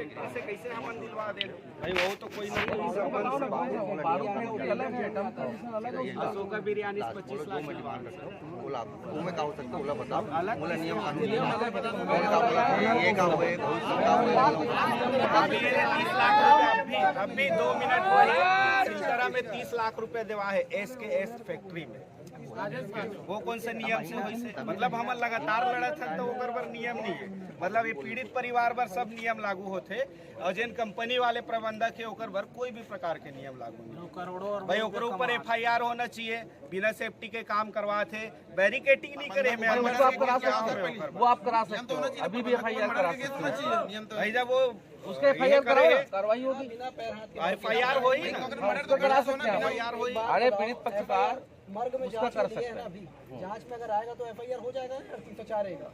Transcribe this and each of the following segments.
Centre से कैसे हम दिलवा दे भाई, वो तो कोई नहीं। अशोका बिरयानी 25 लाख ओला तुम्हें का हो सकता ओला बताओ ओला नियम कानून ये काम हुए अभी 2 मिनट पहले सिलचरा में 30 लाख रुपए देवा है SKS फैक्ट्री में। वो कौन से नियम से होइसे? मतलब हम लगातार लड़त हन तो ओकर बर नियम नहीं है। मतलब ये पीड़ित परिवार पर सब नियम लागू होते और जिन कंपनी वाले प्रबंधक है ओकर बर कोई भी प्रकार के नियम लागू नहीं। भाई ओकर ऊपर FIR होना चाहिए। बिना सेफ्टी के काम करवाते, बैरिकेटिंग नहीं करे में वो आप करा सकते हो, अभी भी FIR करा सकते हो। भाई जब वो उसके FIR कार्रवाई होगी, FIR होगी ना, करा सकते हैं। FIR होगी। अरे पीड़ित पक्षकार मर्ग में जांच कर सकते हैं अभी। जांच में अगर आएगा तो FIR हो जाएगा, 304 रहेगा।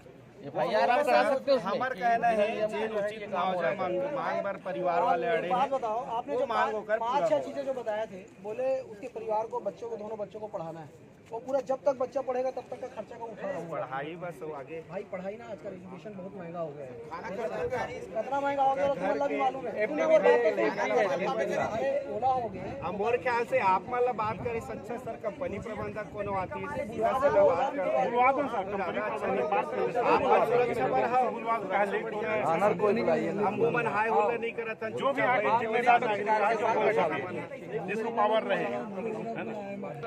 FIR आप करा सकते हो। हमार कहना है जेल उचित मुआवजा मांग पर परिवार वाले अड़े बात बताओ, आपने जो मांग होकर 5-6 चीजें जो बताए थे, बोले उसके परिवार को, बच्चों को, दोनों बच्चों को पढ़ाना है, वो पूरा जब तक बच्चा पढ़ेगा तब तक का खर्चा का उठा रहा हूँ। पढ़ाई बस हो आगे भाई पढ़ाई ना, आजकल एजुकेशन बहुत महंगा हो गया है। कितना महंगा हो गया तो मतलब भी मालूम है। ओला हो गया। हम मोर ख्याल से आप मतलब बात करें सच्चा सर कंपनी प्रबंधक कोनो आती है सीधा से बात करते हैं। आप सुरक्षा पर हो हम वुमन हाई होल्डर नहीं करत जो भी जिसको पावर रहे।